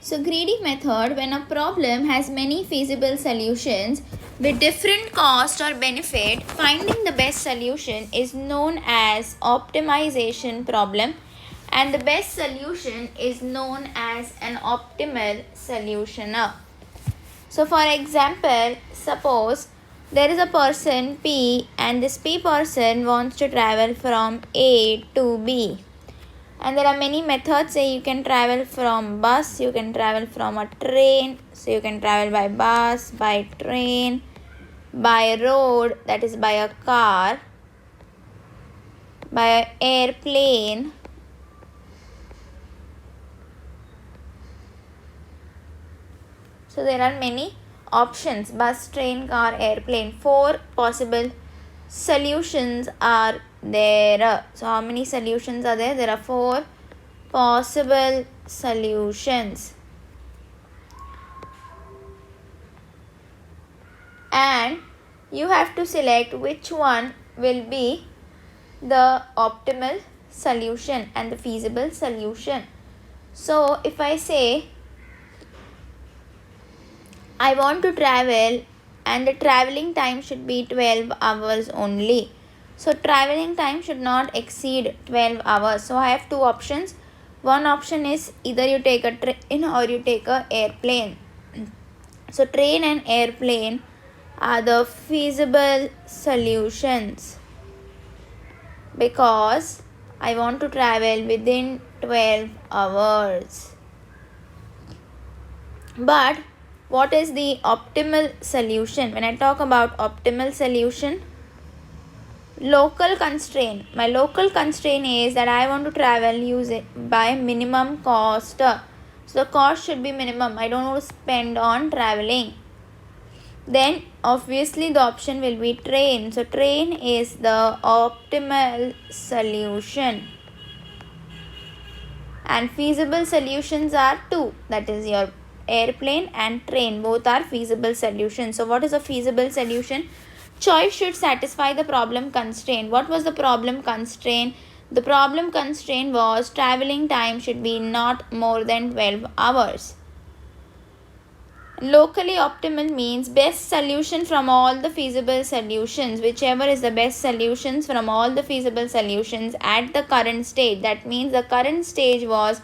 So greedy method, when a problem has many feasible solutions with different cost or benefit, finding the best solution is known as optimization problem, and the best solution is known as an optimal solutioner. So for example, suppose there is a person P and this P person wants to travel from A to B. And there are many methods. Say you can travel from bus, you can travel from a train. So you can travel by bus, by train, by road, that is by a car, by an airplane, so there are many options: bus, train, car, airplane. 4 possible solutions are there. So how many solutions are there? There are 4 possible solutions, and you have to select which one will be the optimal solution and the feasible solution. So if I say I want to travel and the traveling time should be 12 hours only. So traveling time should not exceed 12 hours. So I have 2 options. One option is either you take a train or you take a airplane. So train and airplane are the feasible solutions because I want to travel within 12 hours. But what is the optimal solution? When I talk about optimal solution, local constraint. My local constraint is that I want to travel using by minimum cost. So the cost should be minimum. I don't want to spend on traveling. Then obviously the option will be train. So train is the optimal solution. And feasible solutions are 2. That is your airplane and train. Both are feasible solutions. So what is a feasible solution? Choice should satisfy the problem constraint. What was the problem constraint? The problem constraint was traveling time should be not more than 12 hours. Locally optimal means best solution from all the feasible solutions, whichever is the best solutions from all the feasible solutions at the current stage. That means the current stage was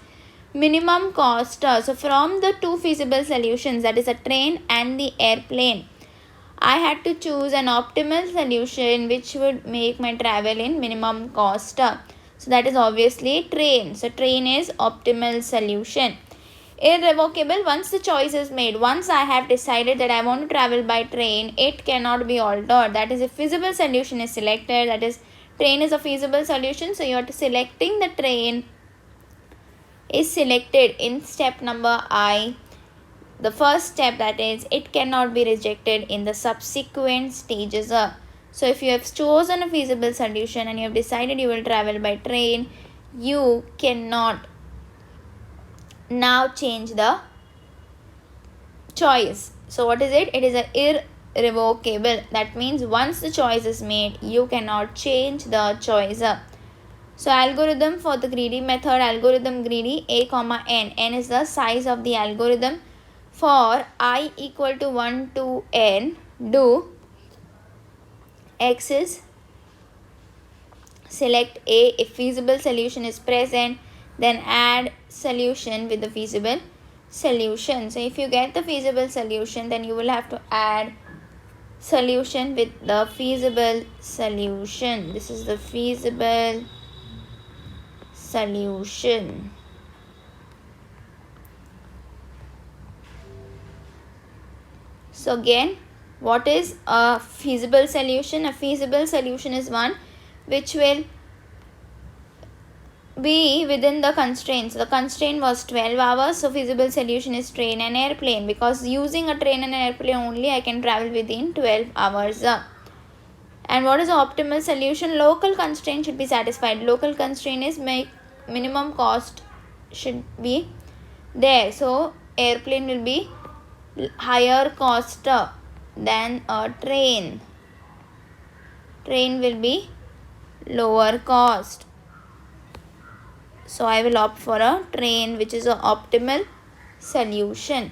minimum cost. So from the 2 feasible solutions, that is a train and the airplane, I had to choose an optimal solution which would make my travel in minimum cost. So that is obviously train. So train is optimal solution. Irrevocable, once the choice is made, once I have decided that I want to travel by train, it cannot be altered. That is, if feasible solution is selected, that is, train is a feasible solution, so you are selecting the train is selected in step number I. The first step, that is, it cannot be rejected in the subsequent stages. So if you have chosen a feasible solution and you have decided you will travel by train, you cannot now change the choice. So what is it? It is an irrevocable. That means once the choice is made, you cannot change the choice. So algorithm for the greedy method, algorithm greedy, a comma n. N is the size of the algorithm. For I equal to 1 to n, do x is select a. If feasible solution is present, then add solution with the feasible solution. So if you get the feasible solution, then you will have to add solution with the feasible solution. This is the feasible solution. So again, what is a feasible solution? A feasible solution is one which will be within the constraints. The constraint was 12 hours, so feasible solution is train and airplane, because using a train and airplane only I can travel within 12 hours. And what is the optimal solution? Local constraint should be satisfied. Local constraint is minimum cost should be there. So airplane will be higher cost than a train. Train will be lower cost. So I will opt for a train, which is an optimal solution.